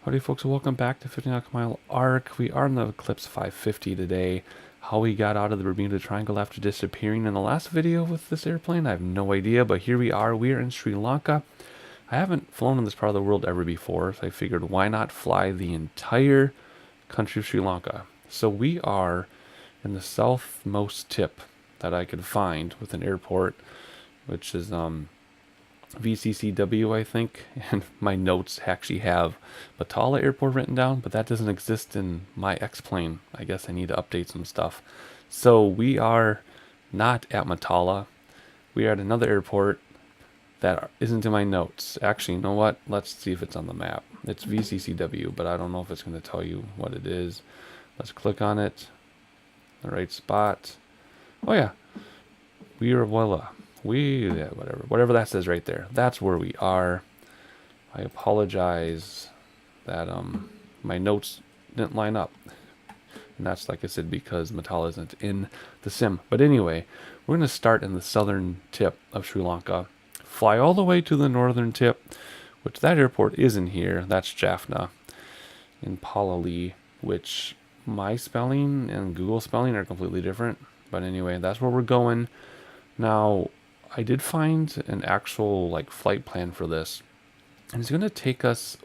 Howdy folks, and welcome back to 50 Nautical Mile Arc. We are in the Eclipse 550 today. How we got out of the Bermuda Triangle after disappearing in the last video with this airplane, I have no idea, but here we are. We are in Sri Lanka. I haven't flown in this part of the world ever before, so I figured why not fly the entire country of Sri Lanka. So we are in the southmost tip that I could find with an airport, which is VCCW, I think, and my notes actually have Matala Airport written down, but that doesn't exist in my X-plane. I guess I need to update some stuff. So we are not at Matala. We are at another airport that isn't in my notes. Actually, you know what? Let's see if it's on the map. It's VCCW, but I don't know if it's going to tell you what it is. Let's click on it. The right spot. Oh yeah, Wirawilla. Whatever that says right there. That's where we are. I apologize that my notes didn't line up. And that's, like I said, because Matala isn't in the sim. But anyway, we're going to start in the southern tip of Sri Lanka. Fly all the way to the northern tip, which that airport is in here. That's Jaffna in Palali, which my spelling and Google spelling are completely different. But anyway, that's where we're going. Now, I did find an actual flight plan for this, and it's going to take us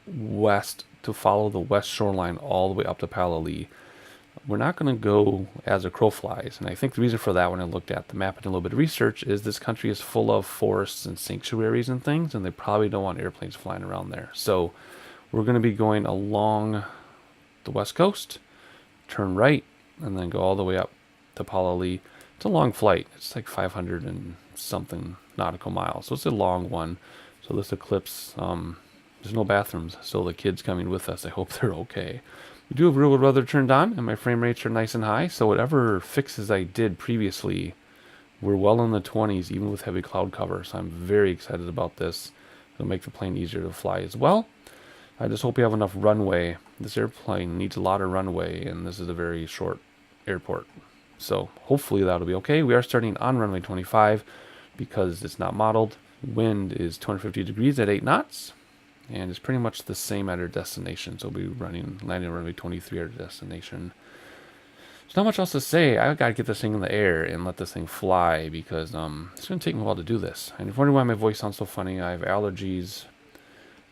west to follow the west shoreline all the way up to Palali. We're not going to go as a crow flies, and I think the reason for that, when I looked at the map and a little bit of research, is this country is full of forests and sanctuaries and things, and they probably don't want airplanes flying around there. So we're going to be going along the west coast, turn right, and then go all the way up to Palali. It's a long flight. It's like 500 and something nautical miles. So it's a long one. So this Eclipse, there's no bathrooms. So the kids coming with us, I hope they're okay. We do have real good weather turned on, and my frame rates are nice and high. So whatever fixes I did previously, we're well in the 20s, even with heavy cloud cover. So I'm very excited about this. It'll make the plane easier to fly as well. I just hope we have enough runway. This airplane needs a lot of runway, and this is a very short airport. So hopefully that'll be okay. We are starting on runway 25 because it's not modeled. Wind is 250 degrees at 8 knots, and it's pretty much the same at our destination. So we'll be landing on runway 23 at our destination. There's not much else to say. I gotta get this thing in the air and let this thing fly because it's gonna take me a while to do this. And if you're wondering why my voice sounds so funny, I have allergies,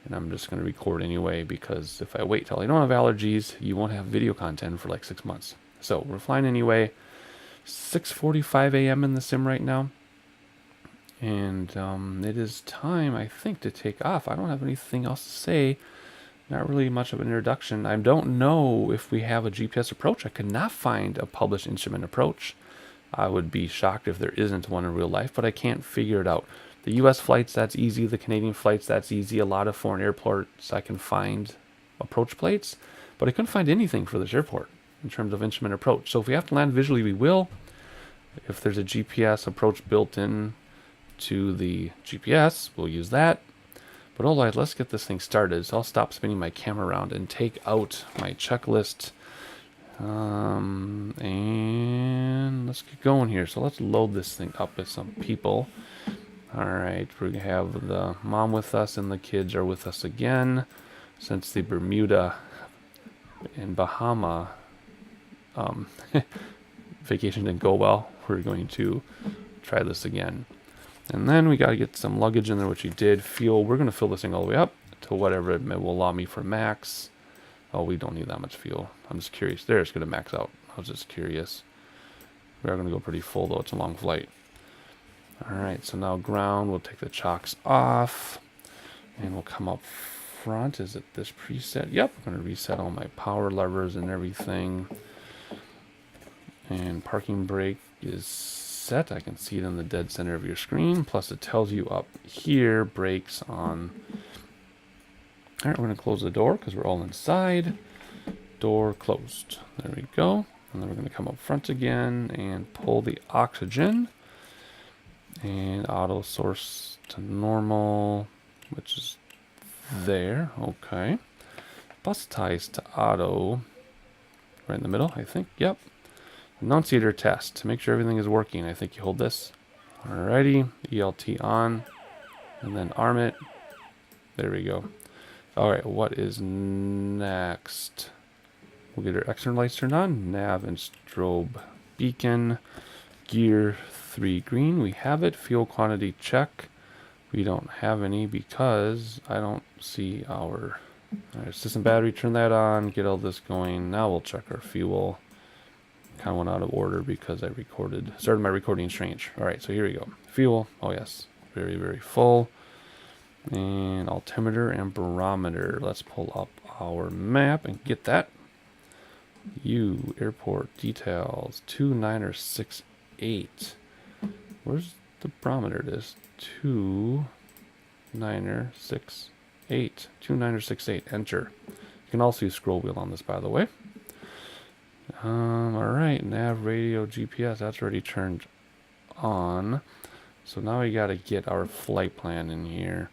and I'm just gonna record anyway because if I wait till I don't have allergies, you won't have video content for like 6 months. So we're flying anyway. 6:45 a.m. in the sim right now, and it is time, I think, to take off. I don't have anything else to say. Not really much of an introduction. I don't know if we have a GPS approach. I could not find a published instrument approach. I would be shocked if there isn't one in real life, but I can't figure it out. The US flights, that's easy. The Canadian flights, that's easy. A lot of foreign airports, I can find approach plates, but I couldn't find anything for this airport in terms of instrument approach. So if we have to land visually, we will. If there's a GPS approach built in to the GPS, we'll use that. But alright, let's get this thing started. So I'll stop spinning my camera around and take out my checklist. And let's get going here. So let's load this thing up with some people. Alright, we're going to have the mom with us and the kids are with us again. Since the Bermuda and Bahama vacation didn't go well, we're going to try this again. And then we got to get some luggage in there, which we did. Fuel, we're going to fill this thing all the way up to whatever it will allow me for max. Oh, we don't need that much fuel. I'm just curious. There, it's going to max out. I was just curious. We are going to go pretty full, though. It's a long flight. Alright, so now ground. We'll take the chocks off. And we'll come up front. Is it this preset? Yep, I'm going to reset all my power levers and everything. And parking brake is set. I can see it in the dead center of your screen. Plus it tells you up here, brakes on. Alright, we're going to close the door because we're all inside. Door closed. There we go. And then we're going to come up front again and pull the oxygen. And auto source to normal, which is there. Okay. Bus ties to auto. Right in the middle, I think. Yep. Annunciator test to make sure everything is working. I think you hold this. Alrighty, ELT on, and then arm it. There we go. Alright, what is next? We'll get our external lights turned on. Nav and strobe beacon. Gear 3 green. We have it. Fuel quantity check. We don't have any because I don't see our... Alright, system battery, turn that on. Get all this going. Now we'll check our fuel. Kind of went out of order because I started my recording strange. Alright, so here we go. Fuel. Oh yes. Very, very full. And altimeter and barometer. Let's pull up our map and get that. Airport details 2968. Where's the barometer? It is 2968. 2968. Enter. You can also use scroll wheel on this, by the way. Alright, nav, radio, GPS, that's already turned on. So now we gotta get our flight plan in here.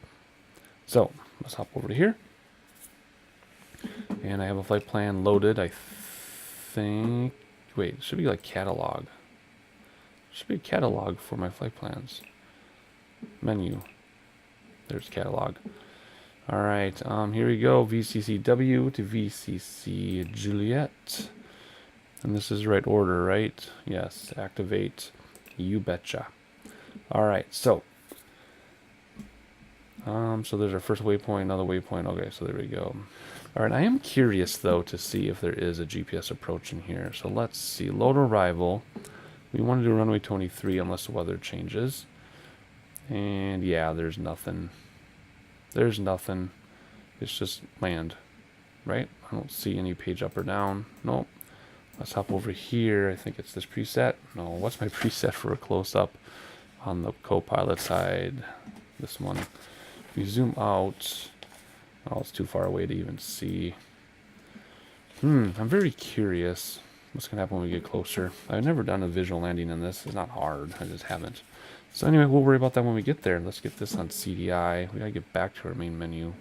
So, let's hop over to here. And I have a flight plan loaded, I think. Wait, it should be like catalog. Should be a catalog for my flight plans. Menu. There's catalog. Alright, here we go. VCCW to VCC Juliet. And this is the right order, right? Yes, activate. You betcha. Alright, so there's our first waypoint, another waypoint. Okay, so there we go. Alright, I am curious though to see if there is a GPS approach in here. So let's see. Load arrival. We want to do runway 23 unless the weather changes. And yeah, there's nothing. There's nothing. It's just land. Right? I don't see any page up or down. Nope. Let's hop over here. I think it's this preset. No, what's my preset for a close-up on the co-pilot side? This one. If you zoom out, oh, it's too far away to even see. I'm very curious what's going to happen when we get closer. I've never done a visual landing in this. It's not hard. I just haven't. So anyway, we'll worry about that when we get there. Let's get this on CDI. We got to get back to our main menu.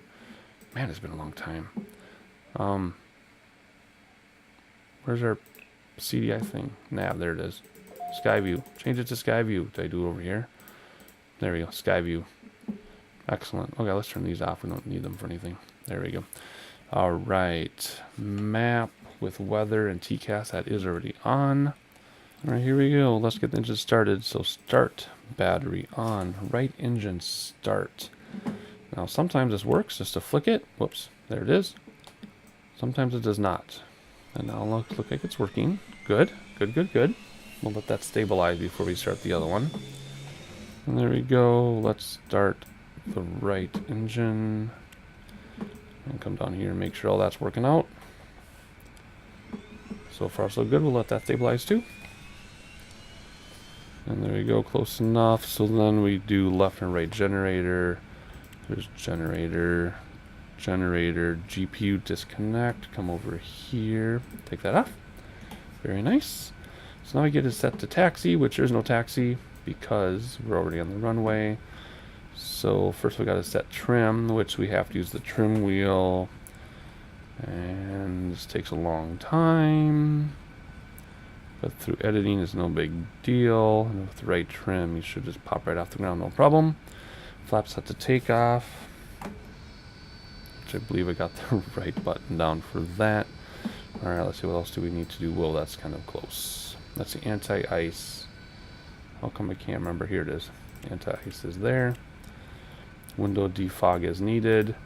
Man, it's been a long time. Where's our CDI thing? Nav, there it is. Sky view. Change it to sky view. Did I do it over here? There we go. Sky view. Excellent. Okay, let's turn these off. We don't need them for anything. There we go. All right. Map with weather and TCAS. That is already on. All right, here we go. Let's get the engine started. So start battery on. Right engine start. Now, sometimes this works just to flick it. Whoops. There it is. Sometimes it does not. And now look like it's working. Good, good, good, good. We'll let that stabilize before we start the other one. And there we go. Let's start the right engine. And come down here and make sure all that's working out. So far so good. We'll let that stabilize too. And there we go, close enough. So then we do left and right generator. There's generator. GPU disconnect, come over here, take that off. Very nice. So now we get it set to taxi, which there's no taxi because we're already on the runway. So first we got to set trim, which we have to use the trim wheel. And this takes a long time. But through editing is no big deal. And with the right trim, you should just pop right off the ground, no problem. Flap set to takeoff. I believe I got the right button down for that. Alright, let's see what else do we need to do. Whoa, that's kind of close. That's the anti-ice. How come I can't remember? Here it is. Anti-ice is there. Window defog is needed.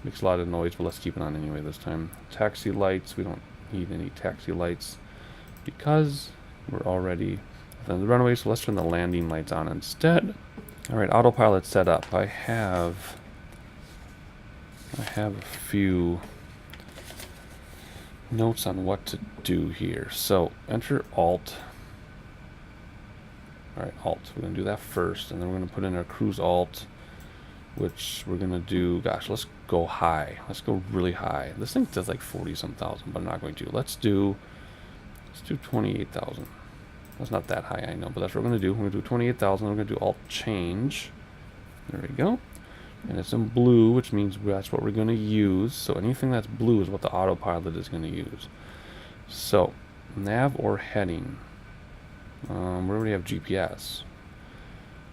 Makes a lot of noise, but let's keep it on anyway this time. Taxi lights. We don't need any taxi lights because we're already on the runway, so let's turn the landing lights on instead. Alright, autopilot set up. I have a few notes on what to do here. So enter Alt. Alright, Alt. We're going to do that first, and then we're going to put in our cruise Alt, which we're going to do, gosh, let's go high. Let's go really high. This thing does like 40-some thousand, but I'm not going to. Let's do 28,000. That's not that high, I know, but that's what we're going to do. We're going to do 28,000. We're going to do Alt change. There we go. And it's in blue, which means that's what we're going to use. So anything that's blue is what the autopilot is going to use. So, nav or heading. We already have GPS.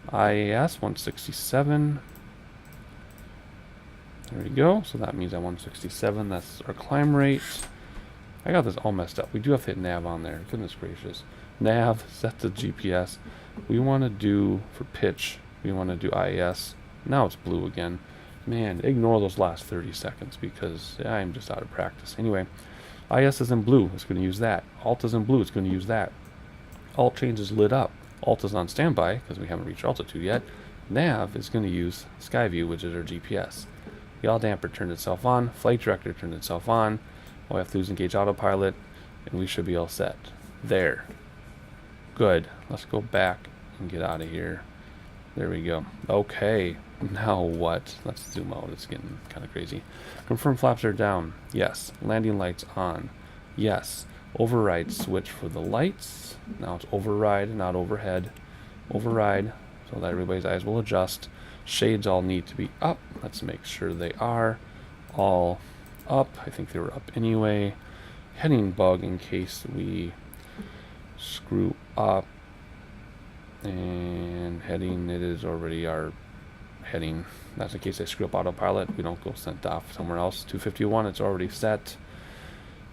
IAS 167. There we go. So that means at 167, that's our climb rate. I got this all messed up. We do have to hit nav on there. Goodness gracious. Nav, set to GPS. We want to do, for pitch, we want to do IS. Now it's blue again. Man, ignore those last 30 seconds because I'm just out of practice. Anyway, IS is in blue. It's going to use that. Alt is in blue. It's going to use that. Alt change is lit up. Alt is on standby because we haven't reached altitude yet. Nav is going to use Skyview, which is our GPS. Yaw damper turned itself on. Flight director turned itself on. All we have to do is engage autopilot, and we should be all set. There. Good. Let's go back and get out of here. There we go. Okay. Now what? Let's zoom out. It's getting kind of crazy. Confirm flaps are down. Yes. Landing lights on. Yes. Override switch for the lights. Now it's override, not overhead. Override, so that everybody's eyes will adjust. Shades all need to be up. Let's make sure they are all up. I think they were up anyway. Heading bug in case we screw up. And heading, it is already our heading. That's in case I screw up autopilot. We don't go sent off somewhere else. 251, it's already set.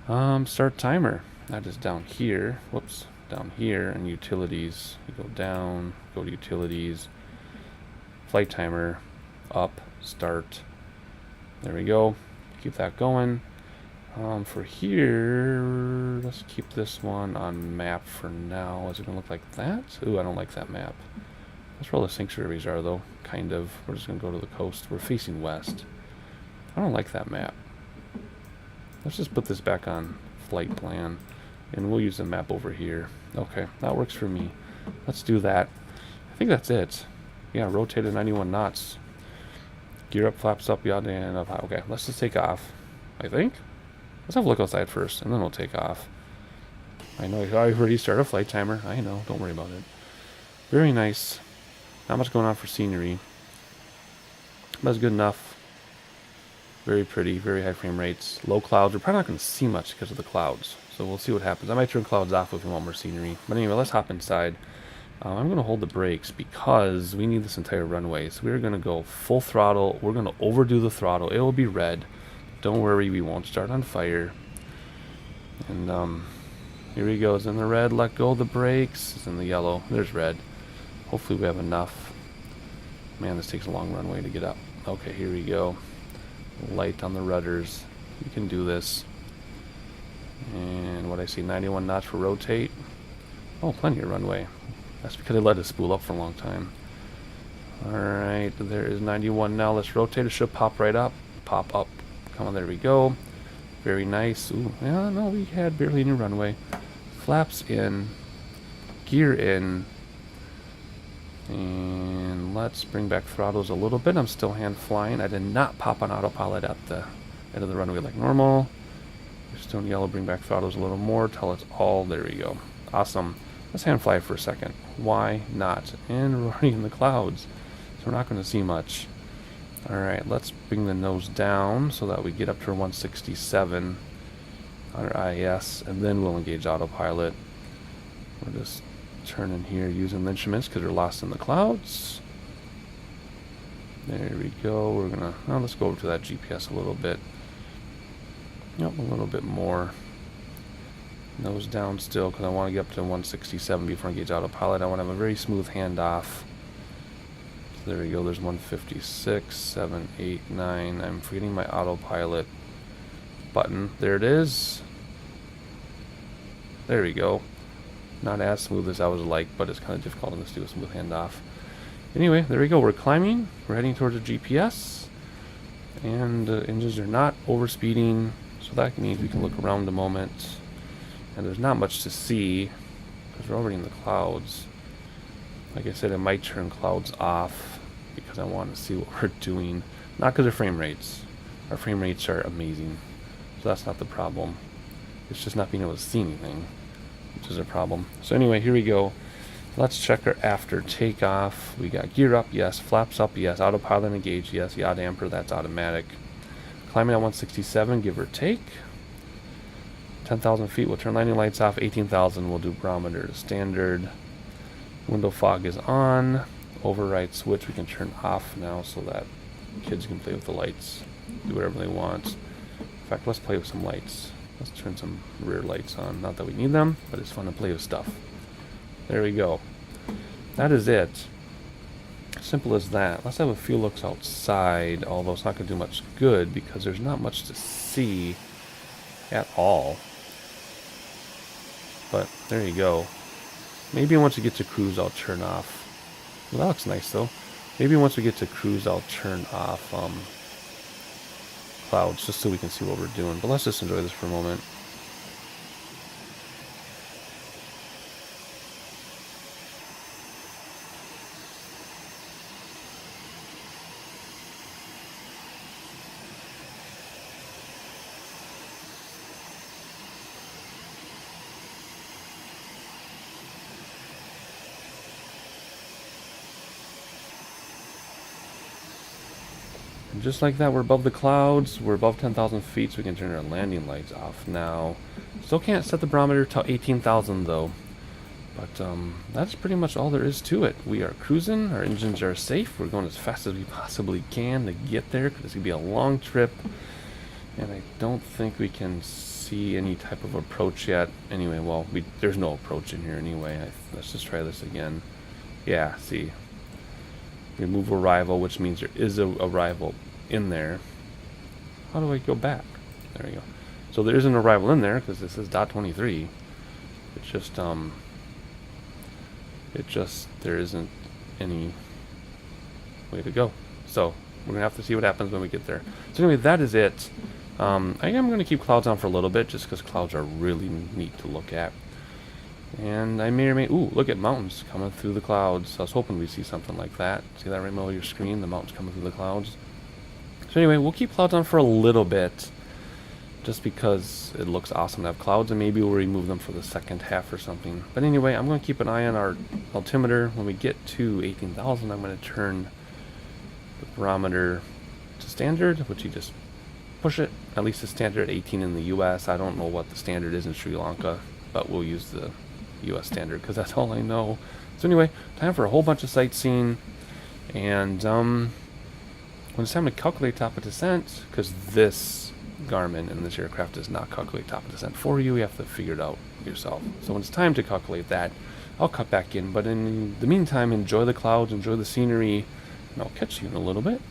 Start timer. That is down here. Whoops. Down here. And utilities. You go down. Go to utilities. Flight timer. Up. Start. There we go. Keep that going. For here, let's keep this one on map for now. Is it going to look like that? Ooh, I don't like that map. That's where all the sanctuaries are, though. Kind of. We're just going to go to the coast. We're facing west. I don't like that map. Let's just put this back on flight plan. And we'll use the map over here. Okay, that works for me. Let's do that. I think that's it. Yeah, rotate at 91 knots. Gear up, flaps up, yaw and up high. Okay, let's just take off. I think. Let's have a look outside first, and then we'll take off. I know I already started a flight timer. I know, don't worry about it. Very nice. Not much going on for scenery. That's good enough. Very pretty, very high frame rates. Low clouds. We're probably not going to see much because of the clouds. So we'll see what happens. I might turn clouds off if we want more scenery. But anyway, let's hop inside. I'm going to hold the brakes because we need this entire runway. So we're going to go full throttle. We're going to overdo the throttle. It will be red. Don't worry, we won't start on fire. And here he goes in the red. Let go of the brakes. It's in the yellow. There's red. Hopefully we have enough. Man, this takes a long runway to get up. Okay, here we go. Light on the rudders. We can do this. And what I see, 91 knots for rotate. Oh, plenty of runway. That's because I let it spool up for a long time. Alright, there is 91 now. Let's rotate. It should pop right up. Pop up. Come on, there we go. Very nice. Ooh, yeah, no, we had barely any runway. Flaps in. Gear in. And let's bring back throttles a little bit. I'm still hand flying. I did not pop on autopilot at the end of the runway like normal. We're still in yellow. Bring back throttles a little more till it's all. There we go. Awesome. Let's hand fly for a second. Why not? And we're already in the clouds, so we're not going to see much. Alright, let's bring the nose down so that we get up to 167 on our IS, and then we'll engage autopilot. We're just turning here using the instruments because we're lost in the clouds. There we go. We're gonna, well, let's go over to that GPS a little bit. Yep, a little bit more. Nose down still because I want to get up to 167 before I engage autopilot. I want to have a very smooth handoff. There we go, there's 156, 7, 8, 9. I'm forgetting my autopilot button. There it is. There we go. Not as smooth as I would like, but it's kind of difficult on this to do a smooth handoff. Anyway, there we go. We're climbing. We're heading towards the GPS. And engines are not overspeeding, so that means we can look around a moment. And there's not much to see because we're already in the clouds. Like I said, I might turn clouds off because I want to see what we're doing. Not because of frame rates. Our frame rates are amazing, so that's not the problem. It's just not being able to see anything, which is a problem. So anyway, here we go. Let's check our after takeoff. We got gear up, yes. Flaps up, yes. Autopilot engaged, yes. Yaw damper, that's automatic. Climbing at 167, give or take. 10,000 feet, we'll turn landing lights off. 18,000, we'll do barometer standard. Window fog is on. Override switch we can turn off now so that kids can play with the lights. do whatever they want. In fact, let's play with some lights. Let's turn some rear lights on. Not that we need them, but it's fun to play with stuff. There we go. That is it. Simple as that. Let's have a few looks outside, although it's not going to do much good because there's not much to see at all. But there you go. Maybe once we get to cruise, I'll turn off. Well, that looks nice though. Maybe once we get to cruise, I'll turn off clouds just so we can see what we're doing. But let's just enjoy this for a moment. And just like that, we're above the clouds. We're above 10,000 feet, so we can turn our landing lights off now. Still can't set the barometer to 18,000 though. But that's pretty much all there is to it. We are cruising. Our engines are safe. We're going as fast as we possibly can to get there because it's going to be a long trip. And I don't think we can see any type of approach yet. Anyway, well, there's no approach in here anyway. Let's just try this again. Yeah, see. Remove arrival, which means there is a arrival in there. How do I go back? There we go. So there is an arrival in there because this is .23. It's just there isn't any way to go. So we're gonna have to see what happens when we get there. So anyway, that is it. I am going to keep clouds on for a little bit just because clouds are really neat to look at. And I may or may... Ooh, look at mountains coming through the clouds. I was hoping we'd see something like that. See that right in the middle of your screen? The mountains coming through the clouds. So anyway, we'll keep clouds on for a little bit. Just because it looks awesome to have clouds. And maybe we'll remove them for the second half or something. But anyway, I'm going to keep an eye on our altimeter. When we get to 18,000, I'm going to turn the barometer to standard, which you just push it. At least the standard 18 in the US. I don't know what the standard is in Sri Lanka, but we'll use the US standard because that's all I know. So anyway, time for a whole bunch of sightseeing, and when it's time to calculate top of descent, because this Garmin and this aircraft does not calculate top of descent for you, you have to figure it out yourself. So when it's time to calculate that, I'll cut back in, but in the meantime, enjoy the clouds, enjoy the scenery, and I'll catch you in a little bit.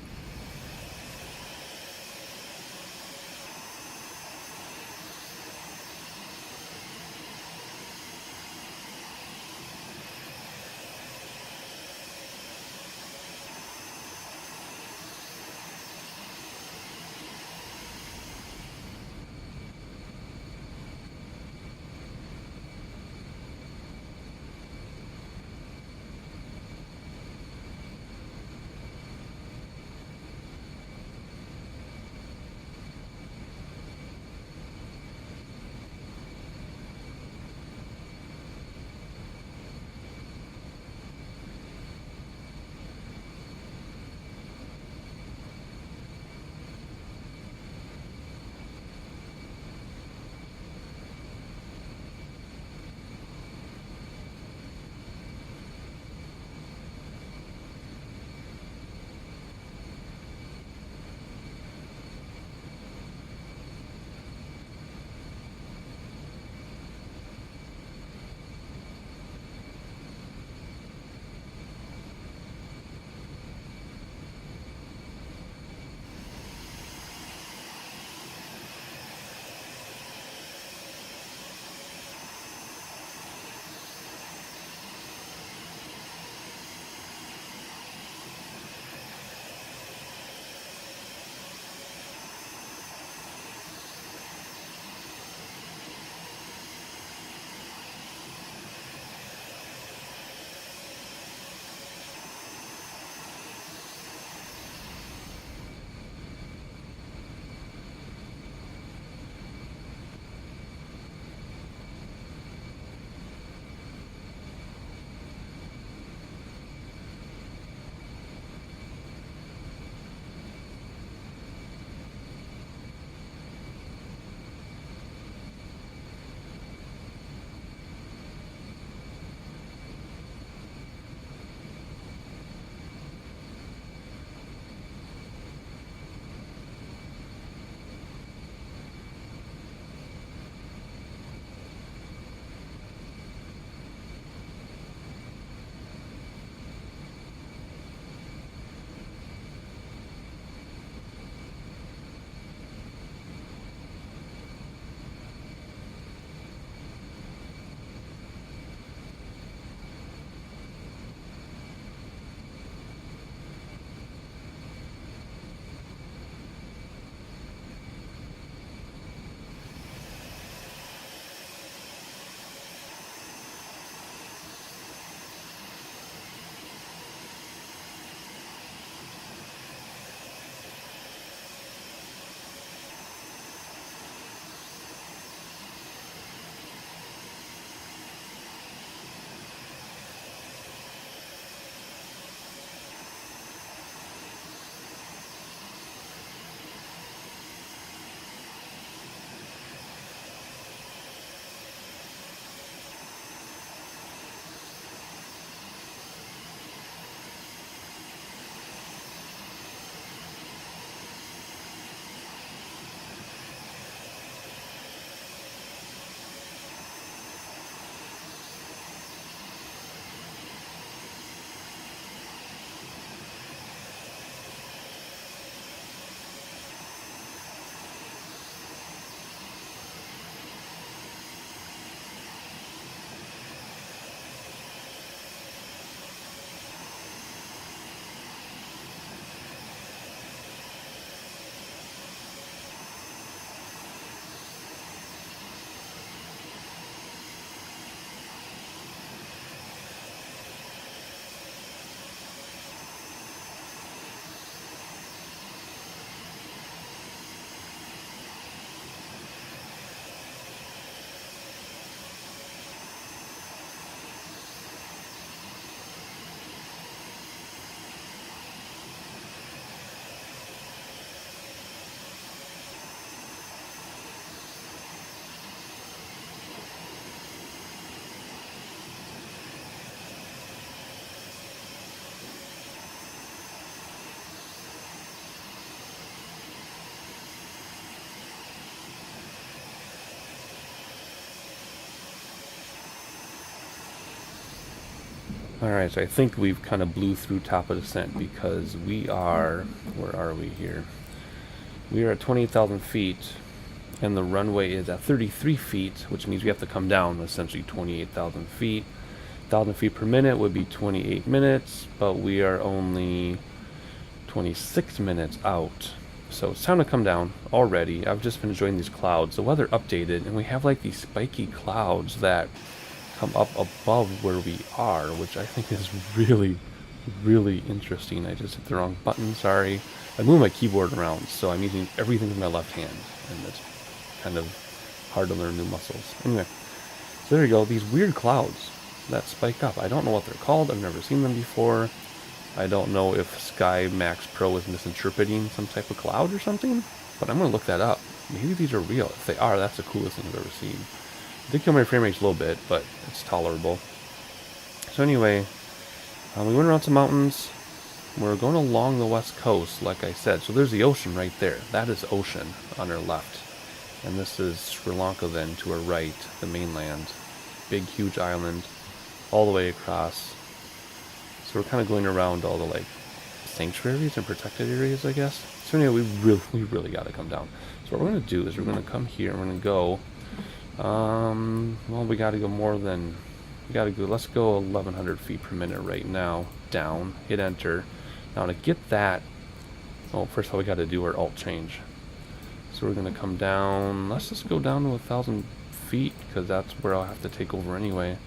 Alright, so I think we've kind of blew through top of descent because we are, where are we here? We are at 28,000 feet and the runway is at 33 feet, which means we have to come down essentially 28,000 feet. 1,000 feet per minute would be 28 minutes, but we are only 26 minutes out. So it's time to come down already. I've just been enjoying these clouds. The weather updated and we have like these spiky clouds that come up above where we are, which I think is really, really interesting. I just hit the wrong button, sorry. I moved my keyboard around, so I'm using everything with my left hand, and it's kind of hard to learn new muscles. Anyway, so there you go, these weird clouds that spike up. I don't know what they're called, I've never seen them before. I don't know if SkyMaxx Pro is misinterpreting some type of cloud or something, but I'm going to look that up. Maybe these are real. If they are, that's the coolest thing I've ever seen. It did kill my frame rate a little bit, but it's tolerable. So anyway, we went around some mountains. We're going along the west coast, like I said. So there's the ocean right there. That is ocean on our left. And this is Sri Lanka then to our right, the mainland. Big, huge island all the way across. So we're kind of going around all the like sanctuaries and protected areas, I guess. So anyway, we really got to come down. So what we're going to do is we're going to come here and we're going to go well, we got to go more than, let's go 1,100 feet per minute right now, down, hit enter. Now to get that, oh, first of all, we got to do our alt change. So we're going to come down, let's just go down to 1,000 feet, because that's where I'll have to take over anyway.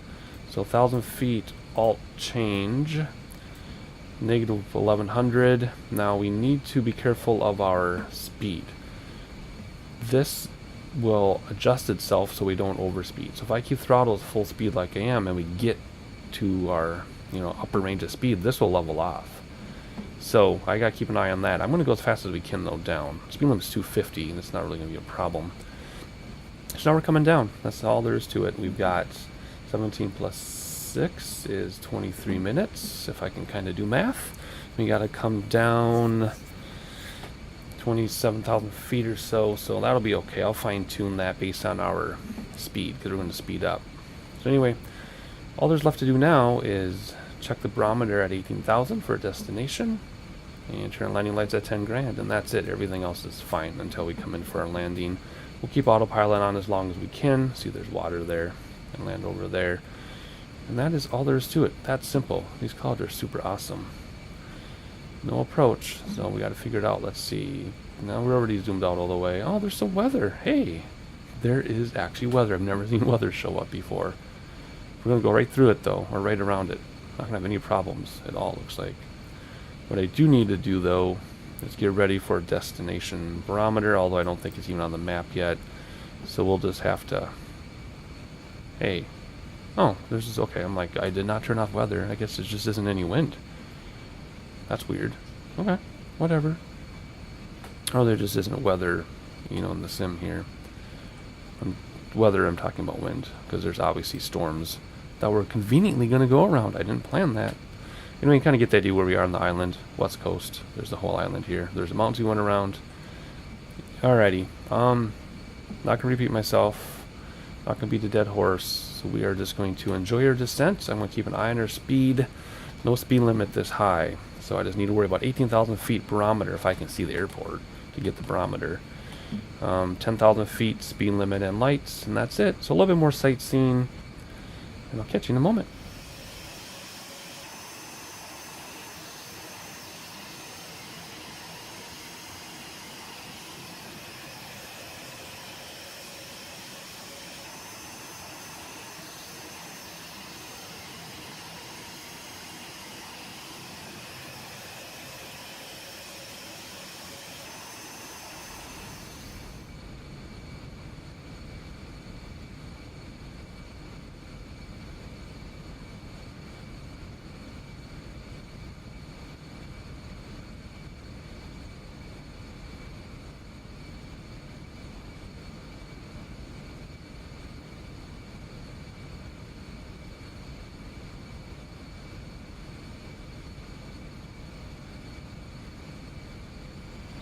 So 1,000 feet, alt change, negative 1,100. Now we need to be careful of our speed. This will adjust itself so we don't overspeed. So if I keep throttle at full speed like I am and we get to our upper range of speed, this will level off. So I gotta keep an eye on that. I'm gonna go as fast as we can though down. Speed limit's 250 and it's not really gonna be a problem. So now we're coming down. That's all there is to it. We've got 17 plus 6 is 23 minutes, if I can kind of do math. We gotta come down 27,000 feet or so, so that'll be okay. I'll fine-tune that based on our speed, because we're going to speed up. So anyway, all there's left to do now is check the barometer at 18,000 for a destination, and turn landing lights at 10 grand, and that's it. Everything else is fine until we come in for our landing. We'll keep autopilot on as long as we can. See, there's water there, and land over there. And that is all there is to it. That's simple. These clouds are super awesome. No approach, so we got to figure it out. Let's see. Now we're already zoomed out all the way. Oh, there's some weather. Hey, there is actually weather. I've never seen weather show up before. We're going to go right through it, though, or right around it. Not going to have any problems at all, looks like. What I do need to do, though, is get ready for a destination barometer, although I don't think it's even on the map yet. So we'll just have to... Hey. Oh, there's just... Okay, I'm like, I did not turn off weather. I guess there just isn't any wind. That's weird. Okay, whatever. Oh, there just isn't weather, in the sim here. Weather, I'm talking about wind, because there's obviously storms that we're conveniently going to go around. I didn't plan that. Anyway, you kind of get the idea where we are on the island, west coast. There's the whole island here. There's the mountains we went around. Alrighty. Not going to repeat myself. Not going to beat a dead horse. So we are just going to enjoy our descent. I'm going to keep an eye on our speed. No speed limit this high. So I just need to worry about 18,000 feet barometer if I can see the airport to get the barometer. 10,000 feet speed limit and lights, and that's it. So a little bit more sightseeing, and I'll catch you in a moment.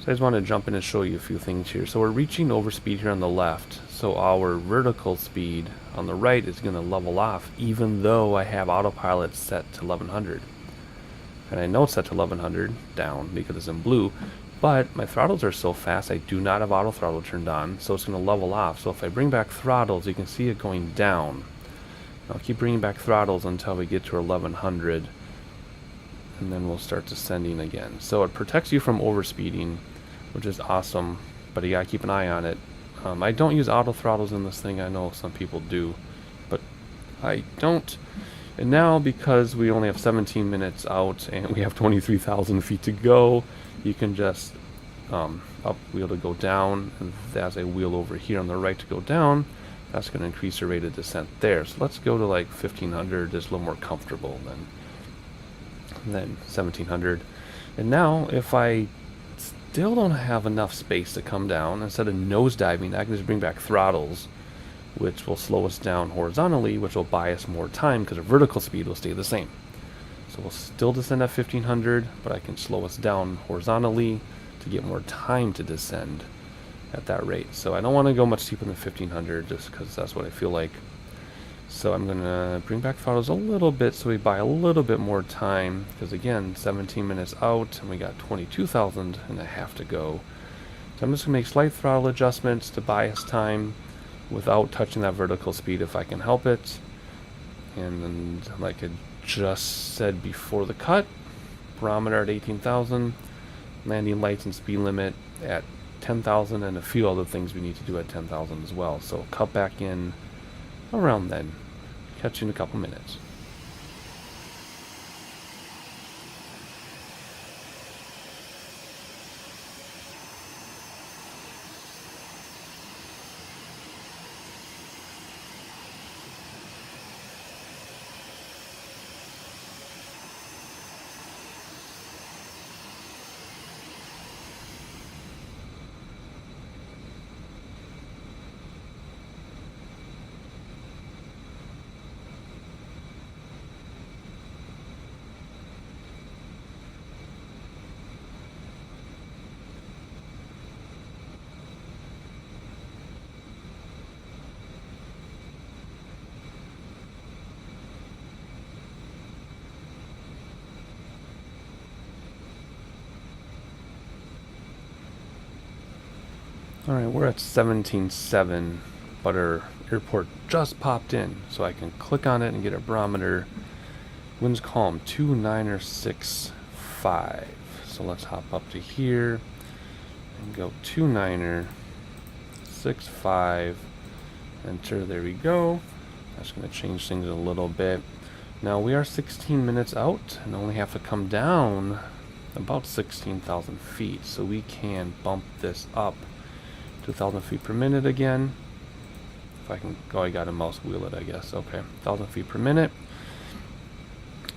So I just want to jump in and show you a few things here. So we're reaching overspeed here on the left. So our vertical speed on the right is going to level off even though I have autopilot set to 1100. And I know it's set to 1100 down because it's in blue, but my throttles are so fast I do not have auto throttle turned on, so it's going to level off. So if I bring back throttles, you can see it going down. I'll keep bringing back throttles until we get to 1100, and then we'll start descending again. So it protects you from overspeeding, which is awesome, but you gotta keep an eye on it. I don't use auto throttles in this thing. I know some people do, but I don't. And now, because we only have 17 minutes out and we have 23,000 feet to go, you can just up wheel to go down, and as I wheel over here on the right to go down, that's going to increase the rate of descent there. So let's go to like 1500, just a little more comfortable than 1700. And now, if I still don't have enough space to come down, instead of nosediving, I can just bring back throttles, which will slow us down horizontally, which will buy us more time because our vertical speed will stay the same. So we'll still descend at 1500, but I can slow us down horizontally to get more time to descend at that rate. So I don't want to go much deeper than 1500 just because that's what I feel like. So I'm going to bring back throttles a little bit so we buy a little bit more time, because again, 17 minutes out and we got 22,000 and a half to go. So I'm just going to make slight throttle adjustments to buy us time without touching that vertical speed if I can help it. And then, like I just said before the cut, barometer at 18,000, landing lights and speed limit at 10,000, and a few other things we need to do at 10,000 as well. So cut back in around then. Catch you in a couple minutes. Alright, we're at 17.7, but our airport just popped in, so I can click on it and get a barometer. Wind's calm, 2965. So let's hop up to here and go 2965. Enter, there we go. That's going to change things a little bit. Now we are 16 minutes out and only have to come down about 16,000 feet, so we can bump this up 2,000 feet per minute again. If I can, oh, I got a mouse wheel it, I guess. Okay, 1,000 feet per minute.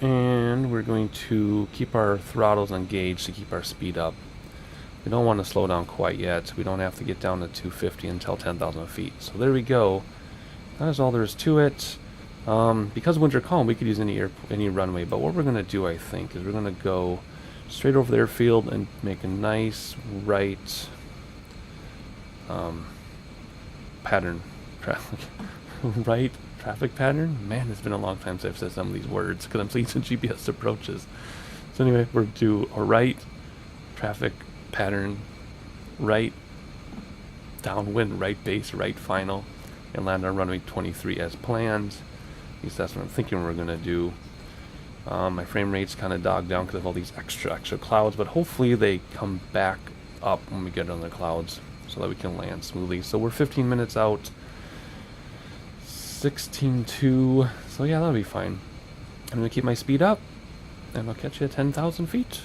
And we're going to keep our throttles engaged to keep our speed up. We don't want to slow down quite yet, so we don't have to get down to 250 until 10,000 feet. So there we go. That is all there is to it. Because winds are calm, we could use any runway, but what we're going to do, I think, is we're going to go straight over the airfield and make a nice right pattern, right traffic pattern. Man, it's been a long time since I've said some of these words because I'm seeing some GPS approaches. So anyway, we're going to do a right traffic pattern, right downwind, right base, right final, and land on runway 23 as planned. At least that's what I'm thinking we're going to do. My frame rate's kind of dogged down because of all these extra clouds, but hopefully they come back up when we get on the clouds so that we can land smoothly. So we're 15 minutes out, 16.2, so yeah, that'll be fine. I'm going to keep my speed up, and I'll catch you at 10,000 feet.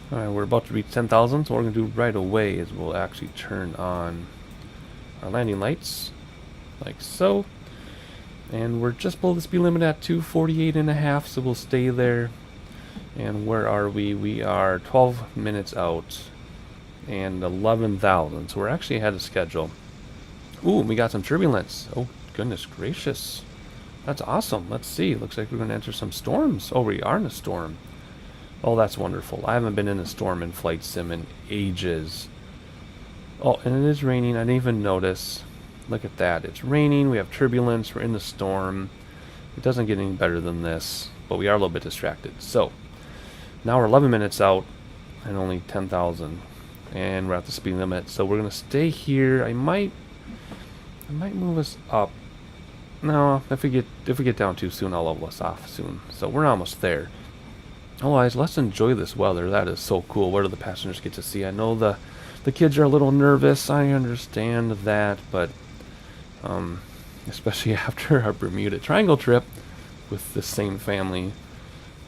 Alright, we're about to reach 10,000, so what we're going to do right away is we'll actually turn on our landing lights, like so. And we're just below the speed limit at 248.5, so we'll stay there. And where are we? We are 12 minutes out and 11,000, so we're actually ahead of schedule. Ooh, we got some turbulence. Oh, goodness gracious. That's awesome. Let's see. Looks like we're going to enter some storms. Oh, we are in a storm. Oh, that's wonderful. I haven't been in a storm in Flight Sim in ages. Oh, and it is raining. I didn't even notice. Look at that. It's raining. We have turbulence. We're in the storm. It doesn't get any better than this, but we are a little bit distracted. So, now we're 11 minutes out and only 10,000. And we're at the speed limit. So we're going to stay here. I might move us up. No, if we get down too soon, I'll level us off soon. So we're almost there. Otherwise, let's enjoy this weather. That is so cool. What do the passengers get to see? I know the kids are a little nervous. I understand that, but especially after our Bermuda Triangle trip with the same family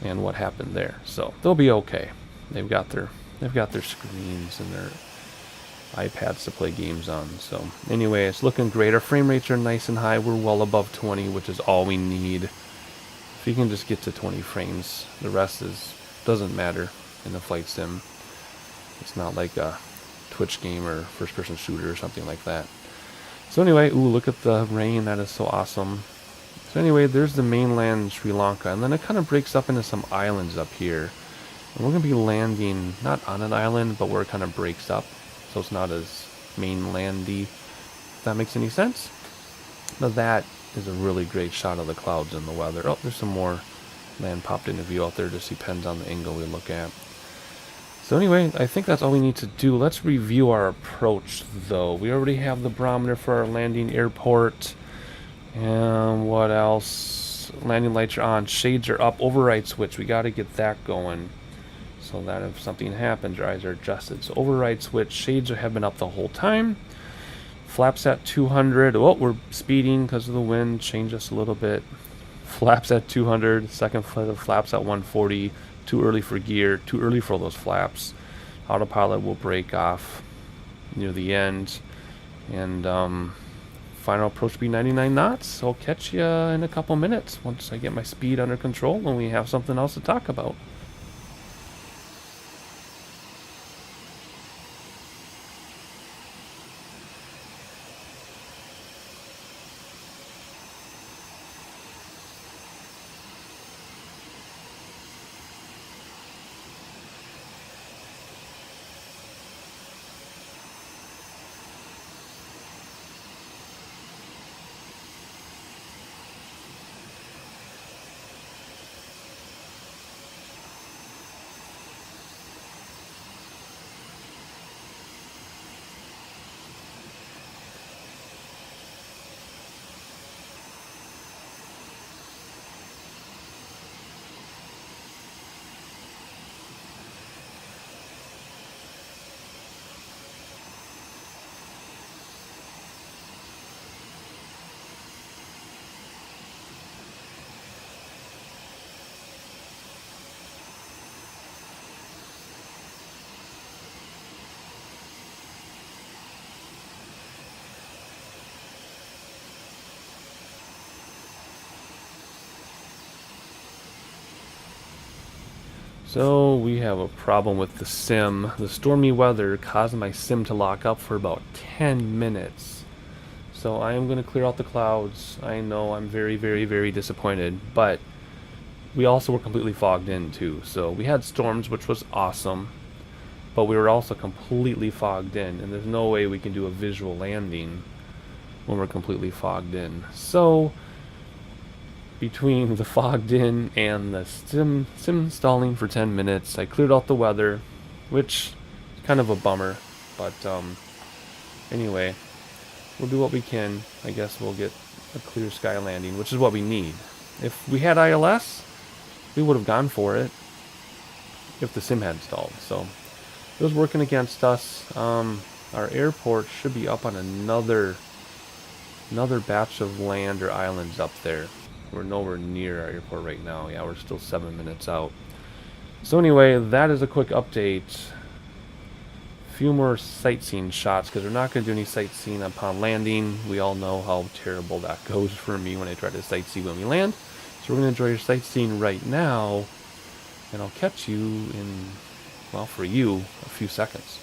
and what happened there. So they'll be okay. They've got their screens and their iPads to play games on. So anyway, it's looking great. Our frame rates are nice and high. We're well above 20, which is all we need. If you can just get to 20 frames, the rest doesn't matter in the flight sim. It's not like a Twitch game or first-person shooter or something like that. So anyway, ooh, look at the rain. That is so awesome. So anyway, there's the mainland Sri Lanka, and then it kind of breaks up into some islands up here. And we're going to be landing not on an island, but where it kind of breaks up. So it's not as mainlandy, if that makes any sense. But that is a really great shot of the clouds and the weather. Oh, there's some more land popped into view out there. Just depends on the angle we look at. So anyway, I think that's all we need to do. Let's review our approach, though. We already have the barometer for our landing airport. And what else? Landing lights are on. Shades are up. Override switch. We got to get that going, so that if something happens, your eyes are adjusted. So override switch. Shades have been up the whole time. Flaps at 200. Oh, we're speeding because of the wind. Change us a little bit. Flaps at 200. Second flight of flaps at 140. Too early for gear. Too early for those flaps. Autopilot will break off near the end. And final approach speed 99 knots. I'll catch you in a couple minutes once I get my speed under control and we have something else to talk about. So we have a problem with the sim. The stormy weather caused my sim to lock up for about 10 minutes. So I am going to clear out the clouds. I know I'm very, very, very disappointed, but we also were completely fogged in too. So we had storms, which was awesome, but we were also completely fogged in, and there's no way we can do a visual landing when we're completely fogged in. So between the fogged in and the sim stalling for 10 minutes, I cleared out the weather, which is kind of a bummer, but anyway, we'll do what we can. I guess we'll get a clear sky landing, which is what we need. If we had ILS, we would have gone for it if the sim had stalled. So it was working against us. Our airport should be up on another batch of land or islands up there. We're nowhere near our airport right now. Yeah, we're still 7 minutes out. So anyway, that is a quick update. Few more sightseeing shots because we're not going to do any sightseeing upon landing. We all know how terrible that goes for me when I try to sightsee when we land. So we're going to enjoy your sightseeing right now, and I'll catch you in, well, for you, a few seconds.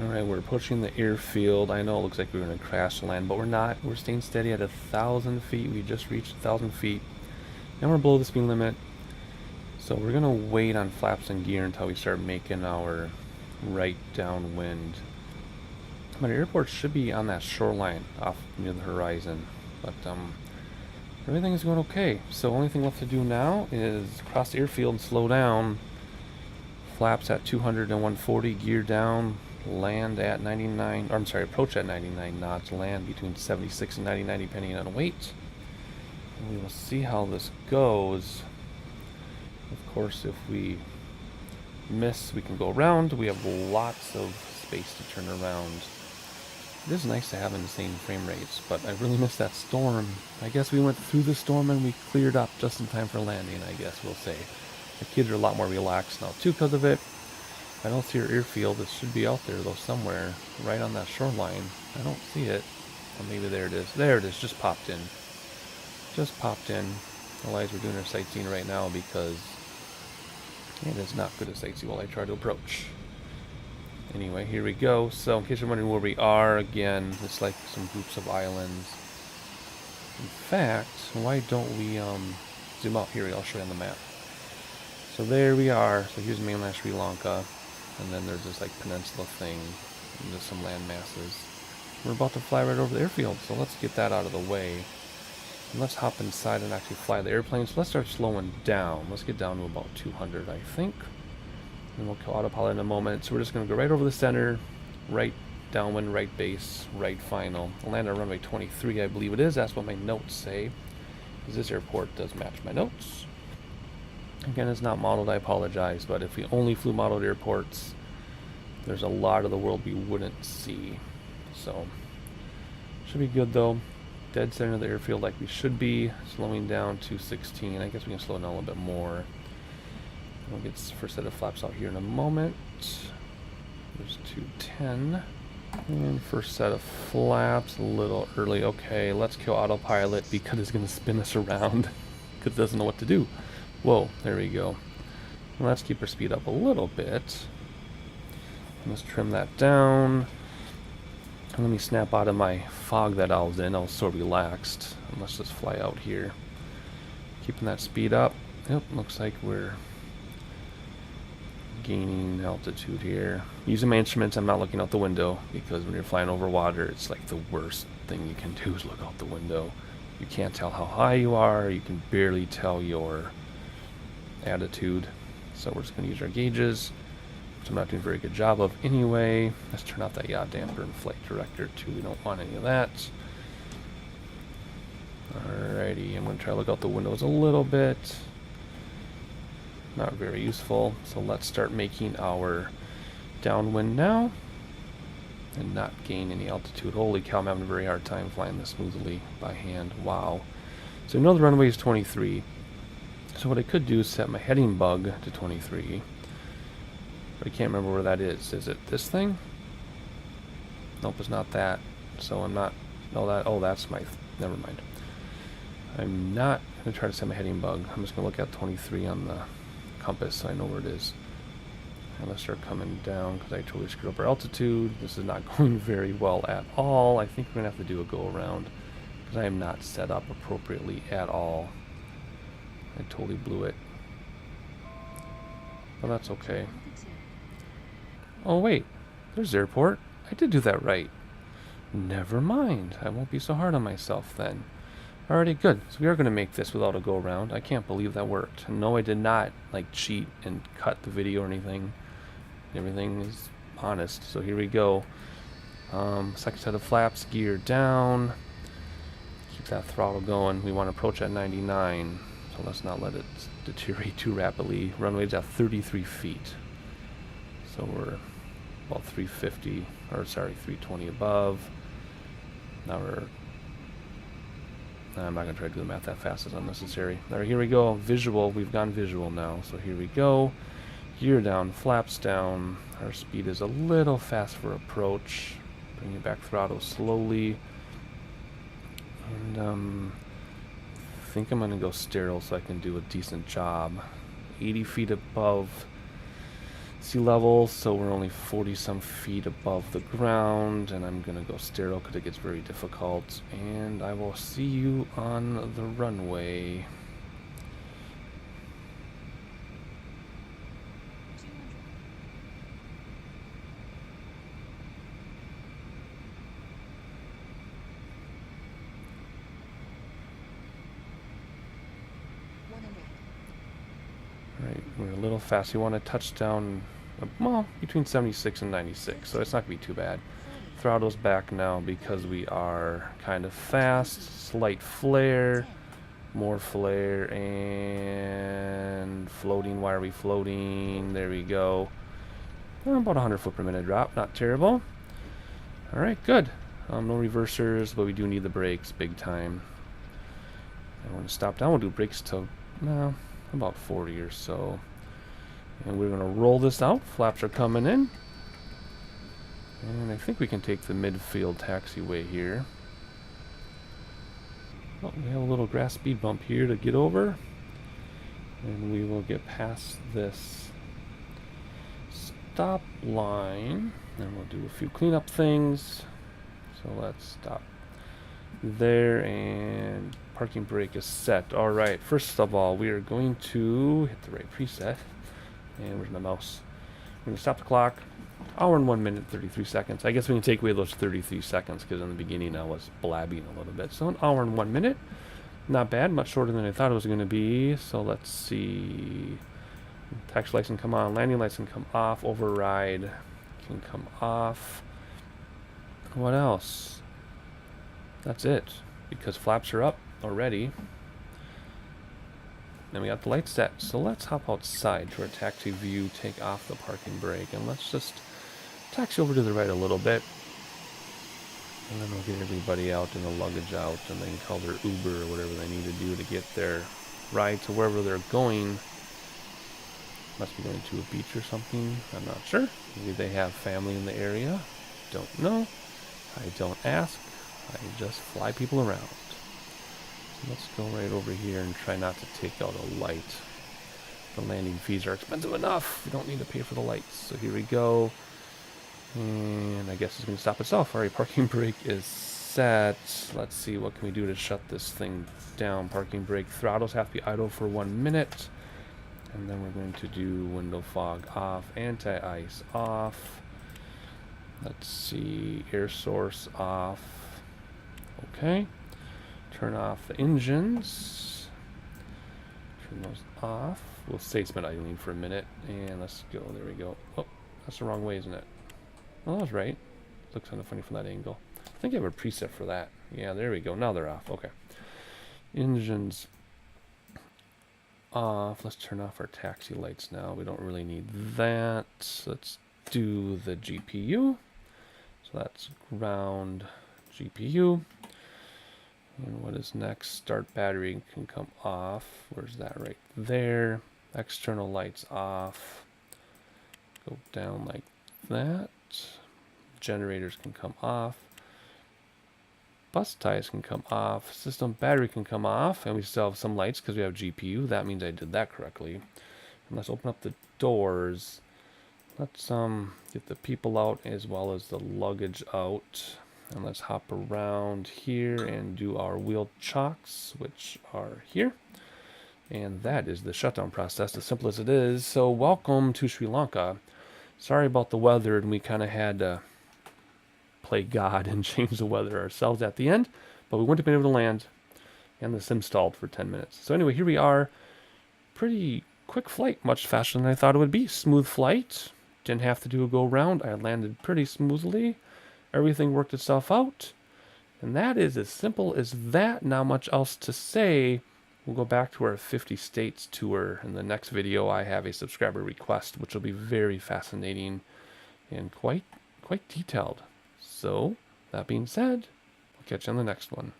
Alright, we're approaching the airfield. I know it looks like we're going to crash land, but we're not. We're staying steady at 1,000 feet. We just reached 1,000 feet. And we're below the speed limit. So we're going to wait on flaps and gear until we start making our right downwind. But our airport should be on that shoreline off near the horizon. But everything is going okay. So only thing left to do now is cross the airfield and slow down. Flaps at 200 and 140, gear down. Land at 99, or I'm sorry, approach at 99 knots, land between 76 and 99 depending on weight. And we will see how this goes. Of course, if we miss, we can go around. We have lots of space to turn around. It is nice to have in the same frame rates, but I really missed that storm. I guess we went through the storm and we cleared up just in time for landing, I guess we'll say. The kids are a lot more relaxed now too because of it. I don't see our airfield. It should be out there though somewhere, right on that shoreline. I don't see it. Or maybe there it is. There it is, just popped in. Just popped in. Otherwise we're doing our sightseeing right now because it is not good to sightsee while I try to approach. Anyway, here we go. So in case you're wondering where we are, again, it's like some groups of islands. In fact, why don't we zoom out here? I'll show you on the map. So there we are. So here's mainland Sri Lanka. And then there's this like peninsula thing, and just some land masses. We're about to fly right over the airfield, so let's get that out of the way. And let's hop inside and actually fly the airplane. So let's start slowing down. Let's get down to about 200, I think. And we'll kill autopilot in a moment. So we're just going to go right over the center, right downwind, right base, right final. I'll land on runway 23, I believe it is. That's what my notes say. Because this airport does match my notes. Again, it's not modeled, I apologize, but if we only flew modeled airports, there's a lot of the world we wouldn't see. So, should be good though. Dead center of the airfield like we should be, slowing down to 16. I guess we can slow down a little bit more. We'll get the first set of flaps out here in a moment. There's 210. And first set of flaps, a little early. Okay, let's kill autopilot because it's going to spin us around because it doesn't know what to do. Whoa, there we go. Well, let's keep our speed up a little bit. Let's trim that down. And let me snap out of my fog that I was in. I was so relaxed. And let's just fly out here. Keeping that speed up. Yep, looks like we're gaining altitude here. Using my instruments, I'm not looking out the window because when you're flying over water, it's like the worst thing you can do is look out the window. You can't tell how high you are. You can barely tell your attitude. So we're just going to use our gauges, which I'm not doing a very good job of anyway. Let's turn off that yaw damper and flight director too. We don't want any of that. Alrighty, I'm going to try to look out the windows a little bit. Not very useful. So let's start making our downwind now and not gain any altitude. Holy cow, I'm having a very hard time flying this smoothly by hand. Wow. So we know the runway is 23. So what I could do is set my heading bug to 23. But I can't remember where that is. Is it this thing? Nope, it's not that. So I'm not... No, that... Oh, that's my... Never mind. I'm not going to try to set my heading bug. I'm just going to look at 23 on the compass so I know where it is. And let's start coming down because I totally screwed up our altitude. This is not going very well at all. I think we're going to have to do a go-around because I am not set up appropriately at all. I totally blew it. But that's okay. Oh wait, there's the airport. I did do that right. Never mind. I won't be so hard on myself then. Alrighty, good. So we are going to make this without a go-around. I can't believe that worked. And no, I did not like cheat and cut the video or anything. Everything is honest. So here we go. Second set of flaps, gear down. Keep that throttle going. We want to approach at 99. So let's not let it deteriorate too rapidly. Runway's at 33 feet. So we're about 350, or sorry, 320 above. Now I'm not going to try to do the math that fast, it's unnecessary. All right, here we go. Visual, we've gone visual now. So here we go. Gear down, flaps down. Our speed is a little fast for approach. Bring it back throttle slowly. And I think I'm going to go sterile so I can do a decent job. 80 feet above sea level, so we're only 40 some feet above the ground, and I'm going to go sterile because it gets very difficult. And I will see you on the runway. Alright, we're a little fast. You want to touch down, well, between 76 and 96, so it's not going to be too bad. Throttle's back now because we are kind of fast. Slight flare, more flare, and floating. Why are we floating? There we go. About 100 foot per minute drop, not terrible. Alright, good. No reversers, but we do need the brakes big time. I want to stop down. We'll do brakes till, no, about 40 or so. And we're going to roll this out. Flaps are coming in. And I think we can take the midfield taxiway here. Oh, we have a little grass speed bump here to get over. And we will get past this stop line. And we'll do a few cleanup things. So let's stop there, and parking brake is set. Alright, first of all, we are going to hit the right preset. And where's my mouse? We're going to stop the clock. Hour and 1 minute, 33 seconds. I guess we can take away those 33 seconds because in the beginning I was blabbing a little bit. So an hour and 1 minute. Not bad, much shorter than I thought it was going to be. So let's see. Taxi lights can come on, landing lights can come off, override can come off. What else? That's it, because flaps are up already. Then we got the lights set. So let's hop outside to our taxi view, take off the parking brake, and let's just taxi over to the right a little bit. And then we'll get everybody out and the luggage out, and they can call their Uber or whatever they need to do to get their ride to wherever they're going. Must be going to a beach or something. I'm not sure. Maybe they have family in the area. Don't know. I don't ask. I just fly people around. So let's go right over here and try not to take out a light. The landing fees are expensive enough. We don't need to pay for the lights. So here we go. And I guess it's going to stop itself. Alright, parking brake is set. Let's see, what can we do to shut this thing down? Parking brake throttles have to be idle for 1 minute. And then we're going to do window fog off, anti-ice off. Let's see, air source off. Okay. Turn off the engines. Turn those off. We'll say it's been idling for a minute. And let's go. There we go. Oh, that's the wrong way, isn't it? Oh, that was right. Looks kind of funny from that angle. I think I have a preset for that. Yeah, there we go. Now they're off. Okay. Engines off. Let's turn off our taxi lights now. We don't really need that. Let's do the GPU. So that's ground GPU. And what is next? Start battery can come off. Where's that? Right there. External lights off. Go down like that. Generators can come off. Bus ties can come off. System battery can come off. And we still have some lights because we have GPU. That means I did that correctly. And let's open up the doors. Let's get the people out as well as the luggage out. And let's hop around here and do our wheel chocks, which are here. And that is the shutdown process, as simple as it is. So welcome to Sri Lanka. Sorry about the weather, and we kind of had to play God and change the weather ourselves at the end. But we wouldn't have been able to land, and the sim stalled for 10 minutes. So anyway, here we are. Pretty quick flight, much faster than I thought it would be. Smooth flight. Didn't have to do a go round. I landed pretty smoothly. Everything worked itself out. And that is as simple as that. Not much else to say. we'll go back to our 50 states tour. In the next video, I have a subscriber request, which will be very fascinating and quite detailed. So, that being said, I'll catch you on the next one.